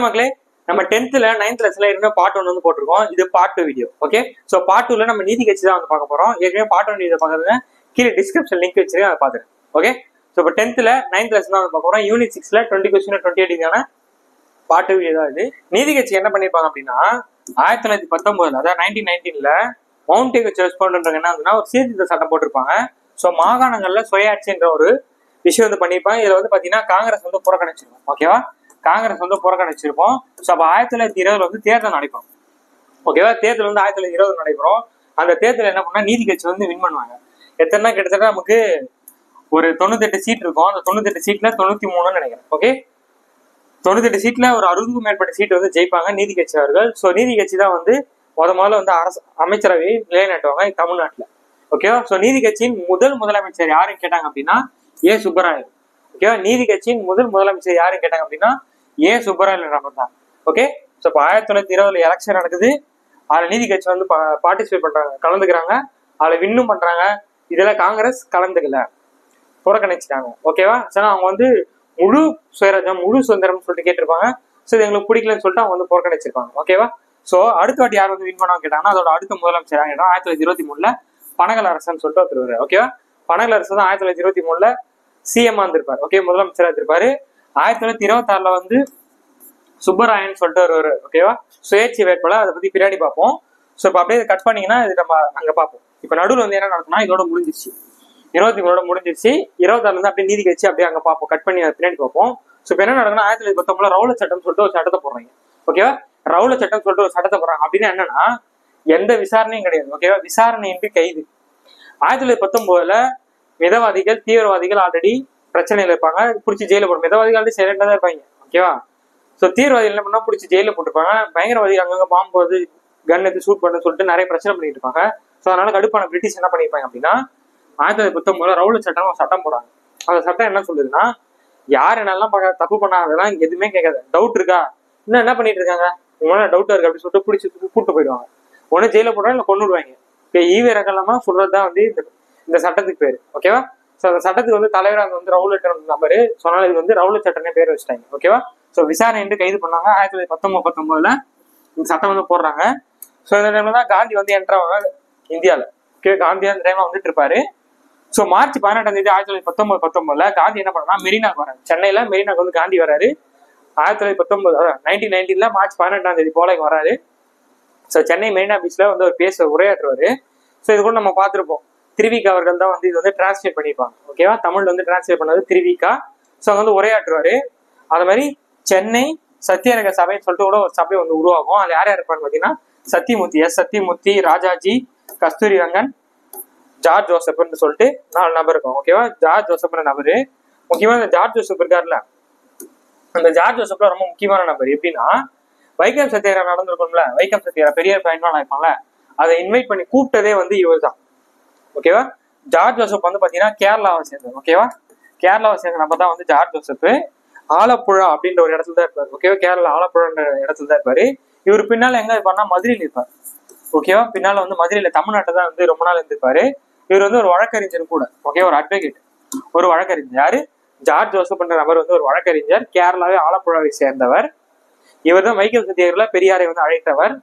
மக்களே, நம்ம 10th 9th லெசன்ல ஏற்கனவே பார்ட் 1 வந்து போட்டிருக்கோம். இது part 2 video. Okay, so part 2ல நம்ம நீதி கட்சி தான் வந்து பார்க்க போறோம். ஏற்கனவே பார்ட் 1 வீடியோ பார்க்கறதுங்க கீழே டிஸ்கிரிப்ஷன் லிங்க் வச்சிருக்கேன், அதை பார்த்துருங்க. ஓகே, ஸோ இப்போ 10th 9th லெசன் தான் வந்து பார்க்க போறோம். யூனிட் 6ல 20 கொஸ்டின் 28 பார்ட் 2 வீடியோ தான் இது. நீதி கட்சி என்ன பண்ணிருப்பாங்க அப்படின்னா 1919 அதாவது 1919ல மவுண்டேக் சர்ச் போன்றவங்க என்ன ஆகுதுன்னா ஒரு சீர்திருத்த சட்டம் போட்டிருப்பாங்க. ஸோ மாகாணங்கள்ல சுயாட்சின்ற ஒரு விஷயம் வந்து பண்ணியிருப்பாங்க. இதுல வந்து பாத்தீங்கன்னா காங்கிரஸ் வந்து புறக்கணிச்சிருக்கும். ஓகேவா, காங்கிரஸ் வந்து புறக்கணிச்சிருப்போம். ஸோ அப்போ 1920 வந்து தேர்தல் நடைபெறும். ஓகேவா, தேர்தல் வந்து 1920 நடைபெறும். அந்த தேர்தல் என்ன பண்ணா நீதி கட்சி வந்து வின் பண்ணுவாங்க. எத்தனை கிட்டத்தட்ட நமக்கு ஒரு 98 சீட் இருக்கும். அந்த 98 சீட்ல 93 நினைக்கிறேன். ஓகே, 98 சீட்ல ஒரு 60க்கும் மேற்பட்ட சீட் வந்து ஜெயிப்பாங்க நீதி கட்சி அவர்கள். ஸோ நீதி கட்சி தான் வந்து முதல்ல வந்து அரசு அமைச்சரவை நிலைநாட்டுவாங்க தமிழ்நாட்டுல. ஓகேவா, ஸோ நீதி கட்சியின் முதலமைச்சர் யாருன்னு கேட்டாங்க அப்படின்னா ஏ சுப்பராயன். ஓகேவா, நீதி கட்சியின் முதலமைச்சர் யாருன்னு கேட்டாங்க அப்படின்னா ஏ சுப்பராயன் நபர் தான். ஓகே, ஸோ இப்போ 1920 எலெக்ஷன் நடக்குது. அதுல நீதி கட்சி வந்து பார்ட்டிசிபேட் பண்றாங்க, கலந்துக்கிறாங்க, அதுல வின்னும் பண்றாங்க. இதெல்லாம் காங்கிரஸ் கலந்துக்கல, புறக்கணிச்சிட்டாங்க. ஓகேவா, ஸோ அவங்க வந்து முழு சுயராஜ்யம் முழு சுதந்திரம் சொல்லிட்டு கேட்டிருப்பாங்க. ஸோ இது எங்களுக்கு பிடிக்கலன்னு சொல்லிட்டு அவங்க வந்து புறக்கணிச்சிருப்பாங்க. ஓகேவா, ஸோ அடுத்த வாட்டி யார் வந்து வின் பண்ணாங்க கேட்டாங்கன்னா அதோட அடுத்த முதலமைச்சர் 1923 பனகல் அரசன் சொல்லிட்டு ஒருத்தர். ஓகேவா, பனகல் அரசு தான் 1923 சிஎம் இருந்திருப்பாரு. ஓகே, முதலமைச்சரா இருந்திருப்பாரு. 1926 வந்து சுப்பராயன் சொல்லிட்டு ஒரு ஓகேவா சுயேட்சை வேட்பாளர். அதை பத்தி பின்னாடி பார்ப்போம். ஸோ இப்போ அப்படியே கட் பண்ணீங்கன்னா இது நம்ம அங்க பார்ப்போம். இப்போ நடுவில் வந்து என்ன நடக்கும்னா இதோட முடிஞ்சிருச்சு, 23 முடிஞ்சிருச்சு. 26 இருந்து அப்படியே நீதி கட்சி அப்படியே அங்க பார்ப்போம், கட் பண்ணி பின்னாடி பார்ப்போம். ஸோ இப்போ என்ன நடக்குன்னா 1919 ரவுல சட்டம் சொல்லிட்டு ஒரு சட்டத்தை போடுறாங்க. ஓகேவா, ரவுல சட்டம் சொல்லிட்டு ஒரு சட்டத்தை போடுறாங்க. அப்படின்னா என்னன்னா எந்த விசாரணையும் கிடையாது. ஓகேவா, விசாரணையின்றி கைது. 1919 மிதவாதிகள் தீவிரவாதிகள் ஆல்ரெடி பிரச்சனையில இருப்பாங்க, பிடிச்சி ஜெயில போடும். மிதவாதிகள் சைலண்டா தான் இருப்பாங்க. ஓகேவா, ஸோ தீவிரவாதிகள் என்ன பண்ணா பிடிச்சி ஜெயில போட்டுருப்பாங்க. பயங்கரவாதிகள் அங்கங்க பாம்பு போது கன் எடுத்து ஷூட் பண்ணு சொல்லிட்டு நிறைய பிரச்சனை பண்ணிட்டு இருப்பாங்க. ஸோ அதனால கடுப்பான பிரிட்டிஷ் என்ன பண்ணிருப்பாங்க அப்படின்னா 1919 ரவுல சட்டம் ஒரு சட்டம் போடுறாங்க. அந்த சட்டம் என்ன சொல்லுதுன்னா யார் என்னெல்லாம் தப்பு பண்ணாதெல்லாம் எதுவுமே கேட்காது. டவுட் இருக்கா, இன்னும் என்ன பண்ணிட்டு இருக்காங்க, உங்களால டவுட்டா இருக்கு அப்படின்னு சொல்லிட்டு பிடிச்சி கூப்பிட்டு போயிடுவாங்க. உடனே ஜெயில போடுறாங்க, இல்லை கொண்டு விடுவாங்க. இப்போ ஈவிரகலமா சொல்றதுதான் வந்து இந்த சட்டத்துக்கு பேரு. ஓகேவா, ஸோ அந்த சட்டத்துக்கு வந்து தலைவராக வந்து ரவுலட் நம்பரு சொன்னாலும் இது வந்து ரவுலட் சட்டமே பேர் வச்சுட்டாங்க. ஓகேவா, ஸோ விசாரணை என்று கைது பண்ணாங்க. 1919 இந்த சட்டம் வந்து போடுறாங்க. ஸோ இந்த டைம்ல தான் காந்தி வந்து என்ட்ராவாங்க இந்தியாவில். ஓகே, காந்தி அந்த டைம்ல வந்துட்டு இருப்பாரு. ஸோ மார்ச் 18 1919 காந்தி என்ன பண்ணா மெரினாக்கு வராரு. சென்னையில மெரினாக்கு வந்து காந்தி வராரு. 1919 மார்ச் 18 போல வராரு. ஸோ சென்னை மெரினா பீச்ல வந்து ஒரு உரையாற்றுவாரு. ஸோ இது கூட நம்ம பார்த்துருப்போம். திருவிக்கா அவர்கள் தான் வந்து இது வந்து டிரான்ஸ்லேட் பண்ணியிருப்பாங்க. ஓகேவா, தமிழ்ல வந்து டிரான்ஸ்லேட் பண்ணது திருவிக்கா. ஸோ அவங்க வந்து உரையாற்றுவாரு. அது மாதிரி சென்னை சத்தியாகிரக சபைன்னு சொல்லிட்டு கூட ஒரு சபை வந்து உருவாகும். அது யார் யார் இருப்பான்னு பார்த்தீங்கன்னா சத்தியமூர்த்தி, ராஜாஜி, கஸ்தூரி ரங்கன், ஜார்ஜ் ஜோசப்னு சொல்லிட்டு 4 நபர் இருக்கும். ஓகேவா, ஜார்ஜ் ஜோசப்ன்ற நபரு முக்கியமா. இந்த ஜார்ஜ் ஜோசப் இருக்காருல்ல, அந்த ஜார்ஜ் ஜோசப்ல ரொம்ப முக்கியமான நபர். எப்படின்னா வைக்கம் சத்தியாகிரகம் நடந்திருக்கும்ல, வைக்கம் சத்தியாகிரகம் பெரிய பயன்பாடு இருப்பாங்கல்ல, அதை இன்வைட் பண்ணி கூப்பிட்டதே வந்து இவர் தான். ஓகேவா, ஜார்ஜ் ஜோசப் வந்து பாத்தீங்கன்னா கேரளாவை சேர்ந்தது. ஓகேவா, கேரளாவை சேர்ந்த நபர் தான் வந்து ஜார்ஜ் ஜோசப். ஆலப்புழா அப்படின்ற ஒரு இடத்துல தான் இருப்பாரு. ஓகேவா, கேரளா ஆலப்புழான்ற இடத்துல தான் இருப்பாரு. இவர் பின்னால எங்க இருப்பாருன்னா மதுரையில் இருப்பார். ஓகேவா, பின்னால வந்து மதுரையில தமிழ்நாட்டை தான் வந்து ரொம்ப நாள் இருந்திருப்பாரு. இவர் வந்து ஒரு வழக்கறிஞர் கூட. ஓகே, ஒரு அட்வொகேட், ஒரு வழக்கறிஞர். யாரு, ஜார்ஜ் ஜோசப் என்ற நபர் வந்து ஒரு வழக்கறிஞர், கேரளாவே ஆலப்புழாவை சேர்ந்தவர். இவர் தான் வைக்கம் சத்தியாகிரகத்துல பெரியாரை வந்து அழைத்தவர்.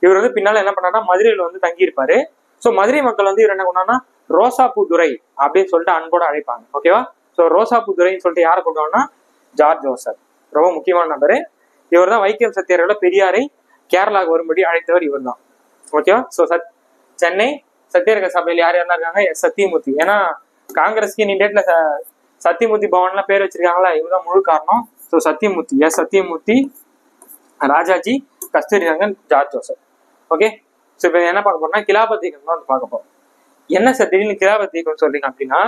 இவர் வந்து பின்னால என்ன பண்ணாருன்னா மதுரையில் வந்து தங்கியிருப்பாரு. ஸோ மதுரை மக்கள் வந்து இவர் என்ன பண்ணாங்கன்னா ரோசாப்பூ துரை அப்படின்னு சொல்லிட்டு அன்போட அழைப்பாங்க. ஓகேவா, ஸோ ரோசாப்பூ துரைன்னு சொல்லிட்டு யாரை கொண்டாங்கன்னா ஜார்ஜ் ஜோசப், ரொம்ப முக்கியமான நபரு. இவர் தான் வைக்கம் சத்தியாகிரகத்துல பெரியாரை கேரளாவுக்கு வரும்படி அழைத்தவர் இவர் தான். ஓகேவா, ஸோ சென்னை சத்தியாகிரக சபையில் யார் யாரெல்லாம் இருக்காங்க, சத்தியமூர்த்தி. ஏன்னா காங்கிரஸ்க்கு நீ டேட்ல சத்தியமூர்த்தி பவன்லாம் பேர் வச்சிருக்காங்களா, இவர்தான் முழு காரணம். So Sathyamurthy, Rajaji, Kasturi Rangan, George Joseph. Okay, so இப்போ என்ன பார்க்க போறோம்னா கிலாபத் இயக்கம் தான் வந்து பார்க்க போறோம். என்ன சார் திடீர்னு கிலாபத் இயக்கம் சொல்றீங்க அப்படின்னா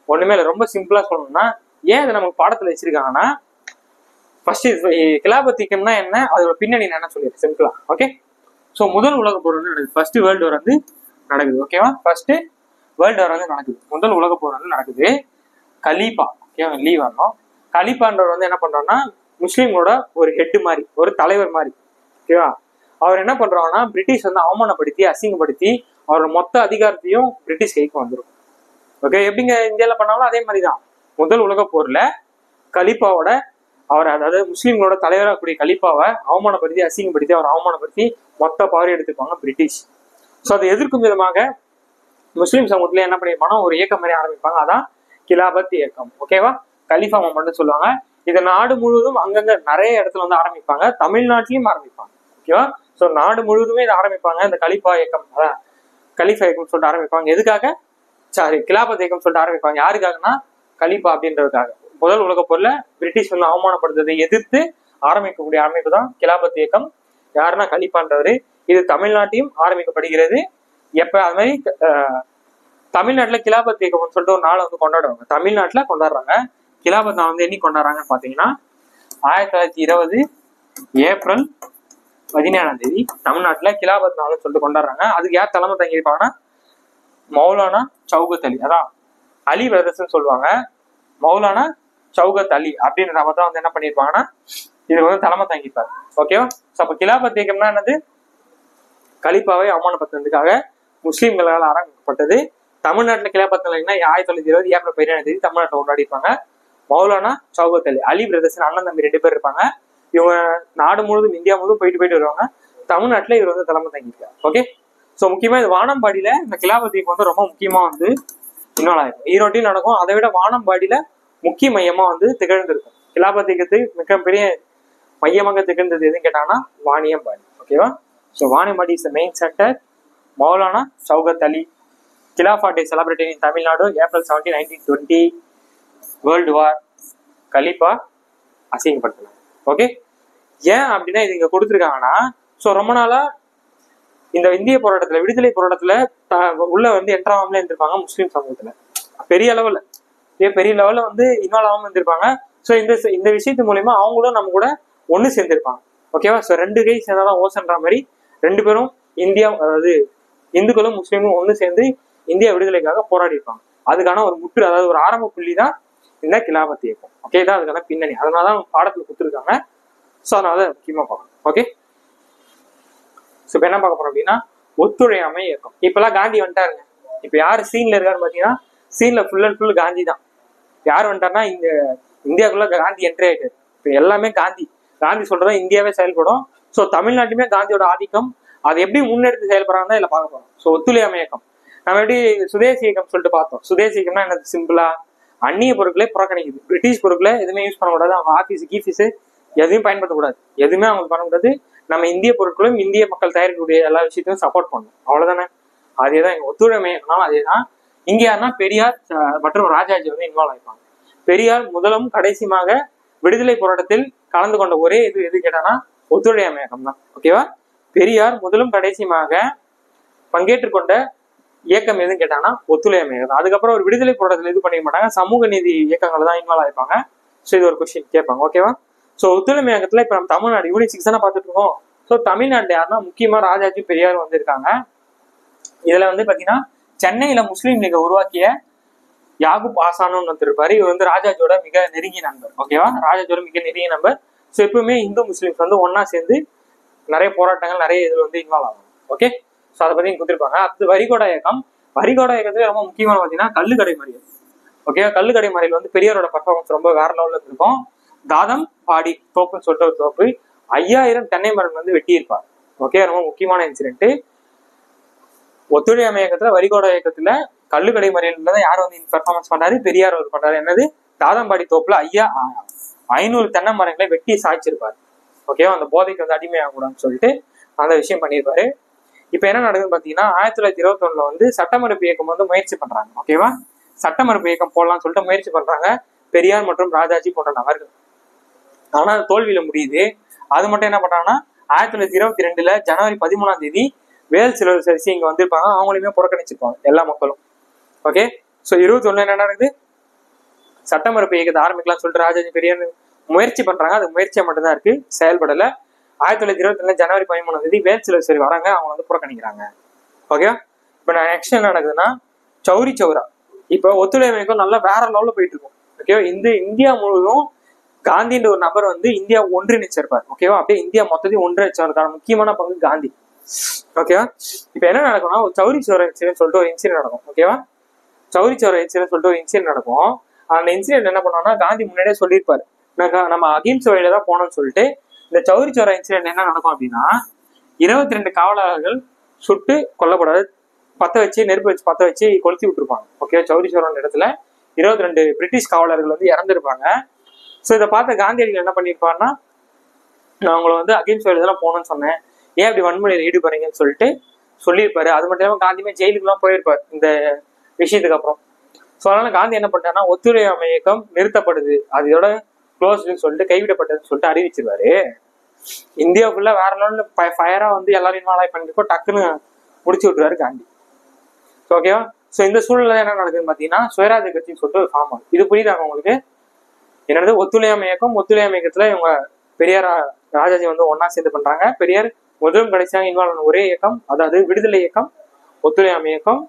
ஒண்ணுமே இல்லை, ரொம்ப சிம்பிளா சொல்லணும்னா ஏன் அதை நமக்கு பாடத்துல வச்சிருக்காங்கன்னா ஃபர்ஸ்ட் கிலாபத் இயக்கம்னா என்ன, அதோட பின்னணி என்ன சொல்லிடுறேன் சிம்பிளா. ஓகே, ஸோ முதல் உலக போர் வந்து நடக்குது, ஃபர்ஸ்ட் வேர்ல்டு வார் வந்து நடக்குது. ஓகேவா, ஃபர்ஸ்ட் வேர்ல்டு வார் வந்து நடக்குது, முதல் உலக போர் வந்து நடக்குது. கலீஃபா, ஓகேவா, லீவ் வரணும். கலீஃபான்றவர் வந்து என்ன பண்றோம்னா முஸ்லீமோட ஒரு ஹெட் மாதிரி, ஒரு தலைவர் மாதிரி. ஓகேவா, அவர் என்ன பண்றாங்கன்னா பிரிட்டிஷ் வந்து அவமானப்படுத்தி அசிங்கப்படுத்தி அவரோட மொத்த அதிகாரத்தையும் பிரிட்டிஷ் கைக்கு வந்துடும். ஓகே, எப்படிங்க இந்தியாவில் பண்ணாலும் அதே மாதிரிதான். முதல் உலக போர்ல கலீஃபாவோட அவர் அதாவது முஸ்லீம்களோட தலைவராக கூடிய கலிப்பாவை அவமானப்படுத்தி அசிங்கப்படுத்தி அவர் அவமானப்படுத்தி மொத்த பவர் எடுத்துப்பாங்க பிரிட்டிஷ். ஸோ அதை எதிர்க்கும் விதமாக முஸ்லீம் சமூகத்துல என்ன பண்ணிருப்பாங்க, ஒரு இயக்கம் மாதிரி ஆரம்பிப்பாங்க. அதான் கிலாபத் இயக்கம். ஓகேவா, கலிஃபா மட்டும் சொல்லுவாங்க. இதை நாடு முழுவதும் அங்கங்க நிறைய இடத்துல வந்து ஆரம்பிப்பாங்க, தமிழ்நாட்டிலையும் ஆரம்பிப்பாங்க. ஓகேவா, ஸோ நாடு முழுவதுமே இதை ஆரம்பிப்பாங்க. இந்த கலிஃபா இயக்கம், அதான் கலிஃபா இயக்கம் சொல்லிட்டு ஆரம்பிப்பாங்க. எதுக்காக, கிலாபத் இயக்கம் சொல்லிட்டு ஆரம்பிப்பாங்க. யாருக்காகனா கலிஃபா அப்படின்றதுக்காக. முதல் உலக போர்ல பிரிட்டிஷ் வந்து அவமானப்படுத்துவதை எதிர்த்து ஆரம்பிக்கக்கூடிய அமைப்பு தான் கிலாபத் இயக்கம். யாருன்னா கலிஃபான்றவரு. இது தமிழ்நாட்டையும் ஆரம்பிக்கப்படுகிறது. எப்ப அது மாதிரி தமிழ்நாட்டுல கிலாபத் இயக்கம்னு சொல்லிட்டு ஒரு நாளை வந்து கொண்டாடுவாங்க. தமிழ்நாட்டுல கொண்டாடுறாங்க. கிலாபத் நாள் வந்து என்னைக்கு கொண்டாடுறாங்கன்னு பாத்தீங்கன்னா 1920 ஏப்ரல் 17 தமிழ்நாட்டுல கிலாபத் நாள்னு சொல்லிட்டு கொண்டாடுறாங்க. அதுக்கு யார் தலைமை தங்கியிருப்பாங்கன்னா மௌலானா சௌகத் அலி, அதான் அலி பிரதர்ஸ்ன்னு சொல்லுவாங்க. மௌலானா சௌகத் அலி அப்படின்ற நபர் தான் வந்து என்ன பண்ணிருப்பாங்கன்னா இது வந்து தலைமை தங்கியிருப்பாரு. ஓகேவா, ஸோ அப்ப கிலாபத் இயக்கம்னா என்னது, கலிப்பாவை அவமானப்படுத்துறதுக்காக முஸ்லீம்களால் ஆரம்பிக்கப்பட்டது. தமிழ்நாட்டுல கிலாபத் நிலையம்னா 1920 ஏப்ரல் 17 தமிழ்நாட்டில் கொண்டாடிப்பாங்க. மௌலானா சௌகத் அலி, அலி பிரதர்ஸ் அண்ணன் தம்பி 2 பேர் இருப்பாங்க. இவங்க நாடு முழுவதும் இந்தியா முழுவதும் போயிட்டு வருவாங்க. தமிழ்நாட்டுல இவர் வந்து தலைமை தங்கியிருக்காரு. ஓகே, ஸோ முக்கியமா இது வானம்பாடியில இந்த கிலாபத் இயக்கம் வந்து ரொம்ப முக்கியமா வந்து இன்வால்வ் ஆயிருக்கும். ஈரோட்டில் நடக்கும். அதை விட வானம்பாடியில முக்கிய மையமா வந்து திகழ்ந்திருக்கும். கிலாபத் இயக்கத்துக்கு மிகப்பெரிய மையமாக திகழ்ந்தது எதுன்னு கேட்டாங்கன்னா வாணியம்பாடி. ஓகேவா, so Vaniyambadi is the main centre. Maulana Shaukat Ali. Khilafa day celebrated in Tamil Nadu April 17, 1920. World war. கலிஃபா அசிங்கப்படுத்தினாங்க. ஓகே, ஏன் அப்படின்னா இது இங்க கொடுத்துருக்காங்கன்னா, ஸோ ரொம்ப நாளா இந்த இந்திய போராட்டத்துல விடுதலை போராட்டத்துல உள்ள வந்து என்ட்ராமலே இருந்திருப்பாங்க முஸ்லீம் சமூகத்துல. பெரிய லெவல்ல வந்து இன்வால்வ் ஆகாம இருந்திருப்பாங்க. ஸோ இந்த விஷயத்து மூலயமா அவங்களும் நம்ம கூட ஒண்ணு சேர்ந்திருப்பாங்க. ஓகேவா, ஸோ 2 கை சேர்ந்தாதான் ஓசன்ற மாதிரி 2 பேரும் இந்தியா, அதாவது இந்துக்களும் முஸ்லீமும் ஒண்ணு சேர்ந்து இந்தியா விடுதலைக்காக போராடி இருப்பாங்க. அதுக்கான ஒரு முற்று, அதாவது ஒரு ஆரம்ப புள்ளி தான் இந்த கிலாபத் இயக்கம். ஓகே, தான் அதுக்கான பின்னணி. அதனாலதான் பாடத்துல கொடுத்துருக்காங்க. ஸோ அதனால முக்கியமா பார்க்கணும். ஓகே, ஸோ இப்போ என்ன பார்க்க போறோம் அப்படின்னா ஒத்துழையாமை இயக்கம். இப்பெல்லாம் காந்தி வந்துட்டாருங்க. இப்ப யாரு சீன்ல இருக்காருன்னு பாத்தீங்கன்னா சீன்ல ஃபுல் அண்ட் ஃபுல் காந்தி தான். யார் வந்துட்டாருன்னா இந்த இந்தியாவுக்குள்ள காந்தி என்ட்ரி ஆயிட்டாரு. இப்ப எல்லாமே காந்தி சொல்றதா இந்தியாவே செயல்படும். ஸோ தமிழ்நாட்டுமே காந்தியோட ஆதிக்கம், அதை எப்படி முன்னெடுத்து செயல்படுறாங்க இதுல பார்க்க போறோம். ஸோ ஒத்துழையாமை இயக்கம் நம்ம எப்படி சுதேசி இயக்கம் சொல்லிட்டு பார்த்தோம். சுதேசி இயக்கம்னா என்னது, சிம்பிளா அந்நிய பொருட்களை புறக்கணிக்குது. பிரிட்டிஷ் பொருட்களை எதுவுமே யூஸ் பண்ணக்கூடாது. அவங்க ஆஃபீஸ் கீஃபீஸ் எதுவும் பயன்படுத்தக்கூடாது. எதுவுமே அவங்களுக்கு பண்ணக்கூடாது. நம்ம இந்திய பொருட்களும் இந்திய மக்கள் தயாரிக்கக்கூடிய எல்லா விஷயத்தையும் சப்போர்ட் பண்ணணும். அவ்வளவுதானே. அதேதான் எங்க ஒத்துழைமை இயக்கம்னாலும் அதேதான். இங்க யாருன்னா பெரியார் மற்றும் ராஜாஜி வந்து இன்வால்வ் ஆயிருப்பாங்க. பெரியார் முதலும் கடைசியாக விடுதலை போராட்டத்தில் கலந்து கொண்ட ஒரே எது கேட்டானா ஒத்துழையாமை இயக்கம் தான். ஓகேவா, பெரியார் முதலும் கடைசியாக பங்கேற்றுக் கொண்ட இயக்கம் எதுன்னு கேட்டாங்கன்னா ஒத்துழையாமை இயக்கம். அதுக்கப்புறம் ஒரு விடுதலை போராட்டத்தில் இது பண்ணிக்க மாட்டாங்க, சமூக நீதி இயக்கங்கள் தான் இன்வால்வ் ஆயிருப்பாங்க. ஸோ இது ஒரு கொஸ்டின் கேட்பாங்க. ஓகேவா, ஸோ ஒத்துழைமை இயக்கத்துல இப்ப நம்ம தமிழ்நாடு யூனிட் 6 தானே பார்த்துட்டு இருக்கோம். ஸோ தமிழ்நாட்டுல யாருன்னா முக்கியமா ராஜாஜி பெரியார் வந்திருக்காங்க. இதுல வந்து பாத்தீங்கன்னா சென்னையில முஸ்லீம் லீகை உருவாக்கிய யாகுப் ஆசான்னு ஒருத்தர் இருப்பாரு. இவர் வந்து ராஜாஜோட மிக நெருங்கிய நண்பர். ஓகேவா, ராஜாஜோட மிக நெருங்கிய நண்பர். ஸோ எப்பவுமே இந்து முஸ்லீம்ஸ் வந்து ஒன்னா சேர்ந்து நிறைய போராட்டங்கள் நிறைய இதுல வந்து இன்வால்வ் ஆகும். ஓகே, ஸோ அதை பத்தி கொடுத்துருப்பாங்க. அடுத்து வரிகோடா இயக்கம். வரிகோடா இயக்கத்துல ரொம்ப முக்கியமான பாத்தீங்கன்னா கல்லுக்கடை மறியல். ஓகே, கல்லுக்கடை மறியல் வந்து பெரியாரோட பர்ஃபார்மன்ஸ் ரொம்ப வேற லெவல்ல இருக்கும். தாதம் பாடி தோப்புன்னு சொல்லிட்டு ஒரு தோப்பு 5000 தென்னை மரம் வந்து வெட்டி இருப்பார். ஓகே, ரொம்ப முக்கியமான இன்சிடென்ட். ஒத்துழையாமை இயக்கத்துல வரிகோடா இயக்கத்துல கல்லுக்கடை மறியல்ல தான் யார் வந்து பெர்ஃபார்மன்ஸ் பண்ணாரு, பெரியார் அவர் பண்ணாரு. என்னது, தாதம்பாடி தோப்புல 500 தென்னை மரங்களை வெட்டி சாய்ச்சிருப்பாரு. ஓகேவா, அந்த போதைக்கு வந்து அடிமையாகக்கூடாதுன்னு சொல்லிட்டு அந்த விஷயம் பண்ணியிருப்பாரு. இப்ப என்ன நடக்குதுன்னு பாத்தீங்கன்னா 1921 வந்து சட்டமறுப்பு இயக்கம் வந்து முயற்சி பண்றாங்க. ஓகேவா, சட்டமறுப்பு இயக்கம் போடலாம்னு சொல்லிட்டு முயற்சி பண்றாங்க பெரியார் மற்றும் ராஜாஜி போன்ற நபர்கள். ஆனா அது தோல்வியில முடியுது. அது மட்டும் என்ன பண்றாங்கன்னா 1922 ஜனவரி 13 வேல் சிலரசி இங்க வந்திருப்பாங்க. அவங்களையுமே புறக்கணிச்சிருப்பாங்க எல்லா மக்களும். ஓகே, ஸோ 21 என்ன நடக்குது, சட்டமறுப்பு இயக்கத்தை ஆரம்பிக்கலாம் சொல்லிட்டு ராஜாஜி பெரியார் முயற்சி பண்றாங்க. அது முயற்சியா மட்டும்தான் இருக்கு, செயல்படல. 1922 ஜனவரி 13 வேல் சிலரசி வராங்க, அவங்க வந்து புறக்கணிக்கிறாங்க. ஓகே, இப்ப நான் நெக்ஸ்ட் என்ன நடக்குதுன்னா சௌரி சௌரா. இப்போ ஒத்துழையாமை இயக்கம் நல்லா வேற லெவல்ல போயிட்டு இருக்கும். ஓகேவா, இந்தியா முழுவதும் காந்தின்ற ஒரு நபர் வந்து இந்தியா ஒன்றிணைச்சிருப்பார். ஓகேவா, அப்படியே இந்தியா மொத்தத்தையும் ஒன்றிணைச்சதுக்கான முக்கியமான பங்கு காந்தி. ஓகேவா, இப்ப என்ன நடக்கும்னா சௌரி சௌரா இன்சிடென்ட் சொல்லிட்டு ஒரு இன்சிடென்ட் நடக்கும். ஓகேவா, சௌரி சௌரா இன்சிடென்ட் சொல்லிட்டு ஒரு இன்சிடென்ட் நடக்கும். அந்த இன்சிடென்ட் என்ன பண்ணுவாங்கன்னா காந்தி முன்னாடியே சொல்லியிருப்பாரு, நம்ம அகிம்சை வழியில தான் போனோம்னு சொல்லிட்டு இந்த சௌரி சௌரா இன்சிடென்ட் என்ன நடக்கும் அப்படின்னா 22 காவலர்கள் சுட்டு கொல்லப்படாது பத்த வச்சு நெருப்பு வச்சு பத்த வச்சு கொளுத்தி விட்டுருப்பாங்க. ஓகே, சௌரி சௌரான இடத்துல 22 பிரிட்டிஷ் காவலர்கள் வந்து இறந்துருப்பாங்க. ஸோ இதை பார்த்த காந்தியடிகள் என்ன பண்ணியிருப்பாருன்னா, நான் உங்களை வந்து அகிம்சை வழியில தான் போகணும்னு சொன்னேன், ஏன் இப்படி வன்முறையில் ஈடுபடுறீங்கன்னு சொல்லிட்டு சொல்லியிருப்பாரு. அது மட்டும் இல்லாமல் காந்தியுமே ஜெயிலுக்குலாம் போயிருப்பார் இந்த விஷயத்துக்கு அப்புறம். ஸோ அதனால காந்தி என்ன பண்ணிட்டாருன்னா, ஒத்துழையாமை இயக்கம் நிறுத்தப்படுது, அதோட க்ளோஸ்ன்னு சொல்லிட்டு கைவிடப்பட்டதுன்னு சொல்லிட்டு அறிவிச்சிருவாரு. இந்தியா ஃபுல்லா வேற லெவலில் ஃபயரா வந்து எல்லாரும் இன்வால்வ் பண்ணிருக்கோம், டக்குன்னு முடிச்சு விட்டுருவாரு காந்தி. ஓகேவா? ஸோ இந்த சூழ்நிலை என்ன நடக்குதுன்னு பார்த்தீங்கன்னா, சுயராஜ்ய கட்சின்னு சொல்லிட்டு ஒரு ஃபார்ம் ஆகும். இது புரியுதாங்க உங்களுக்கு? என்னது ஒத்துழையாமை இயக்கம்? ஒத்துழையாமை இயக்கத்துல இவங்க பெரியார் ராஜாஜி வந்து ஒன்னா சேர்ந்து பண்றாங்க. பெரியார் முதலும் கடைசியாக இன்வால்வ் ஆன ஒரே இயக்கம், அதாவது விடுதலை இயக்கம், ஒத்துழையாமை இயக்கம்.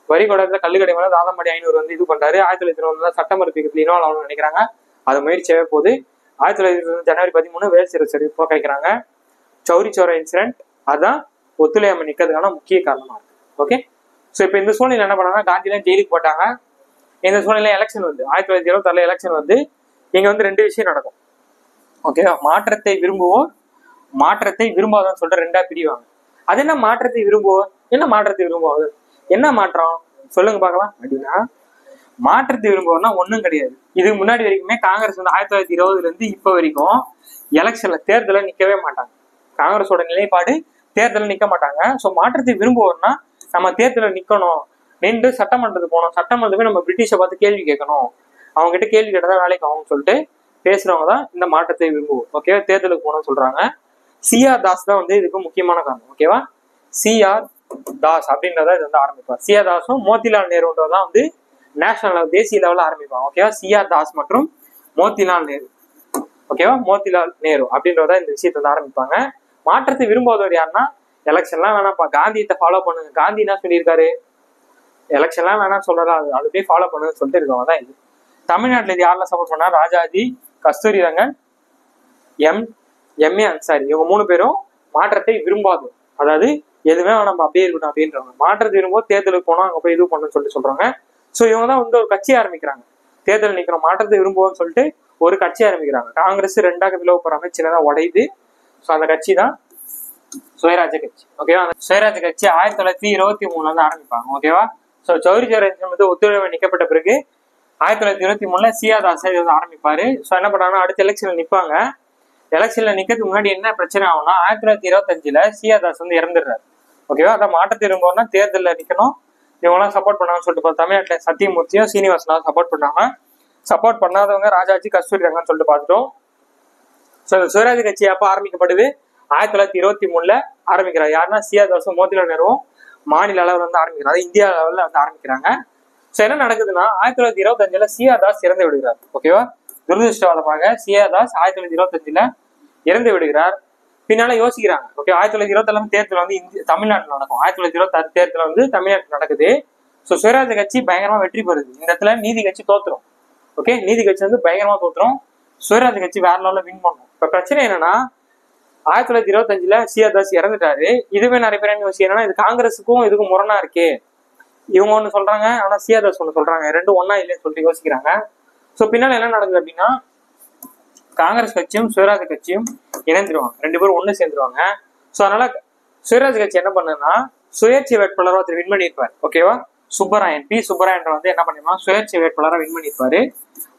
வரி கொடத்துல கல்லுக்கடை மேல தாதம்பாடி 500 வந்து இது பண்றாரு. 1921 சட்ட மறுப்பு இயக்கத்துல இன்வால்வ் ஆகணும்னு நினைக்கிறாங்க, அது முயற்சியாவே போகுது. 1922 ஜனவரி 13 வேல் சிறை புறக்கணிக்கிறாங்க. சௌரி சௌரா இன்சிடென்ட் அதான் ஒத்துழையாமை நிக்கிறதுக்கான முக்கிய காரணமா இருக்கு. ஓகே, ஸோ இப்போ இந்த சூழ்நிலை என்ன பண்ணாங்கன்னா, காந்திலாம் ஜெயிலுக்கு போட்டாங்க. இந்த சூழ்நிலை எலெக்ஷன் வந்து 1926 எலெக்ஷன் வந்து இங்க வந்து 2 விஷயம் நடக்கும். ஓகேவா? மாற்றத்தை விரும்புவோம், மாற்றத்தை விரும்பாதோன்னு சொல்லிட்டு 2ஆ பிரிவாங்க. அது என்ன மாற்றத்தை விரும்புவோம், என்ன மாற்றத்தை விரும்புவது, என்ன மாற்றம் சொல்லுங்க பார்க்கலாம் அப்படின்னா, மாற்றத்தை விரும்புவோம்னா ஒன்றும் கிடையாது. இதுக்கு முன்னாடி வரைக்குமே காங்கிரஸ் வந்து 1920 இருந்து இப்போ வரைக்கும் எலெக்ஷன்ல தேர்தலில் நிற்கவே மாட்டாங்க. காங்கிரஸோட நிலைப்பாடு தேர்தலில் நிற்க மாட்டாங்க. ஸோ மாற்றத்தை விரும்புவோம்னா நம்ம தேர்தலில் நிற்கணும், நின்று சட்டமன்றத்துக்கு போகணும், சட்டமன்றத்துக்கு நம்ம பிரிட்டிஷை பார்த்து கேள்வி கேட்கணும், அவங்க கிட்ட கேள்வி கேட்டதான் வேலைக்கு ஆகும்னு சொல்லிட்டு பேசுறவங்க தான் இந்த மாற்றத்தை விரும்புவோம். ஓகேவா? தேர்தலுக்கு போகணும்னு சொல்றாங்க. சிஆர் தாஸ் தான் வந்து இதுக்கு முக்கியமான காரணம். ஓகேவா? சிஆர் தாஸ் அப்படின்றத இது வந்து ஆரம்பிப்பார். சிஆர் தாஸும் மோத்திலால் நேருன்றதான் வந்து நேஷனல் லெவல், தேசிய லெவலில் ஆரம்பிப்பாங்க. ஓகேவா? சிஆர் தாஸ் மற்றும் மோத்திலால் நேரு. ஓகேவா? மோத்திலால் நேரு அப்படின்றத இந்த விஷயத்தை வந்து ஆரம்பிப்பாங்க. மாற்றத்தை விரும்பாதவர் யாருன்னா, எலெக்ஷன்லாம் வேணாம்ப்பா, காந்தியத்தை ஃபாலோ பண்ணுங்க. காந்தி என்ன சொல்லியிருக்காரு, எலெக்ஷன்லாம் வேணாம் சொல்றதா, அது போய் ஃபாலோ பண்ணுன்னு சொல்லிட்டு இருக்கவங்க தான் இது. தமிழ்நாட்டில் இது யாரெல்லாம் சப்போர்ட் பண்ணா, ராஜாஜி, கஸ்தூரி ரங்கன், எம்ஏ அன்சாரி, இவங்க 3 பேரும் மாற்றத்தை விரும்பாதோம். அதாவது எதுவுமே நம்ம அப்படியே இருக்கட்டும் அப்படின்றவங்க. மாற்றத்தை விரும்பும் தேர்தலுக்கு போனோம், அங்க போய் இது பண்ணணும்னு சொல்லிட்டு சொல்றாங்க. ஸோ இவங்க தான் வந்து ஒரு கட்சி ஆரம்பிக்கிறாங்க. தேர்தல் நிற்கிறோம், மாற்றத்தை விரும்புவோம்னு சொல்லிட்டு ஒரு கட்சி ஆரம்பிக்கிறாங்க. காங்கிரஸ் 2ஆக பிளவு போறாங்க, சின்னதாக உடையுது. ஸோ அந்த கட்சி தான் சுயராஜ்ய கட்சி. ஓகேவா? அந்த சுயராஜ்ய கட்சி 1923 வந்து ஆரம்பிப்பாங்க. ஓகேவா? ஸோ சௌரி சௌரா வந்து ஒத்துழைமை நிற்கப்பட்ட பிறகு 1923 சிஆர் தாஸ் வந்து ஆரம்பிப்பாரு. ஸோ என்ன பண்ணாங்கன்னா, அடுத்த எலெக்ஷன்ல நிற்பாங்க. எலெக்ஷன்ல நிக்கிறதுக்கு முன்னாடி என்ன பிரச்சனை ஆகும்னா, 1925 சிஆர் தாஸ் வந்து இறந்துடுறாரு. ஓகேவா? அதான் மாற்றத்தை விரும்புவோம்னா தேர்தலில் நிற்கணும், இவங்கெல்லாம் சப்போர்ட் பண்ணாங்கன்னு சொல்லிட்டு தமிழ்நாட்டில் சத்தியமூர்த்தியும் சீனிவாசனாவும் சப்போர்ட் பண்ணாங்க. சப்போர்ட் பண்ணாதவங்க ராஜாஜி, கஸ்தூரி ரங்கன்னு சொல்லிட்டு பார்த்துட்டோம். ஸோ இந்த சுயராஜ்ய கட்சி அப்போ ஆரம்பிக்கப்படுது 1923 ஆரம்பிக்கிறார். யாருன்னா சிஆர் தாஸும் மோதிலால் நேருவும் மாநில அளவில் வந்து ஆரம்பிக்கிறாங்க, இந்தியா லெவலில் வந்து ஆரம்பிக்கிறாங்க. ஸோ என்ன நடக்குதுன்னா, 1925 சிஆர் தாஸ் இறந்து விடுகிறார். ஓகேவா? துரதிருஷ்டவசமாக சிஆர் தாஸ் 1925 இறந்து விடுகிறார். பின்னால யோசிக்கிறாங்க. ஓகே, 1927 தேர்தல் வந்து தமிழ்நாட்டில் நடக்கும். 1926 தேர்தல் வந்து தமிழ்நாட்டில் நடக்குது. ஸோ சுயராஜ்ய கட்சி பயங்கரமா வெற்றி பெறுது. இந்த இடத்துல நீதி கட்சி தோத்துரும். ஓகே, நீதி கட்சி வந்து பயங்கரமா தோத்துரும். சுயராஜ்ய கட்சி வேற லெவலில் வின் பண்ணும். இப்ப பிரச்சனை என்னன்னா, 1925 சிஆர் தாஸ் இறந்துட்டாரு. இதுவே நிறைய பேர் என்ன யோசிக்கிறேன்னா, இது காங்கிரஸுக்கும் இதுக்கும் முரணா இருக்கே, இவங்க ஒண்ணு சொல்றாங்க ஆனா சிஆர் தாஸ் ஒண்ணு சொல்றாங்க, ரெண்டும் ஒன்னா இல்லைன்னு சொல்லிட்டு யோசிக்கிறாங்க. ஸோ பின்னால என்ன நடக்குது அப்படின்னா, காங்கிரஸ் கட்சியும் சுயராஜ்ய கட்சியும் இணைந்துருவாங்க, 2 பேரும் ஒண்ணு சேர்ந்துருவாங்க. ஸோ அதனால சுயராஜ்ய கட்சி என்ன பண்ணுன்னா, சுயேட்சை வேட்பாளராக ஒருத்தர் வின் பண்ணியிருப்பாரு. ஓகேவா? சுப்பராயன், பி சுப்பராயன் வந்து என்ன பண்ணிருப்பாங்க, சுயேட்சை வேட்பாளராக வின் பண்ணியிருப்பாரு.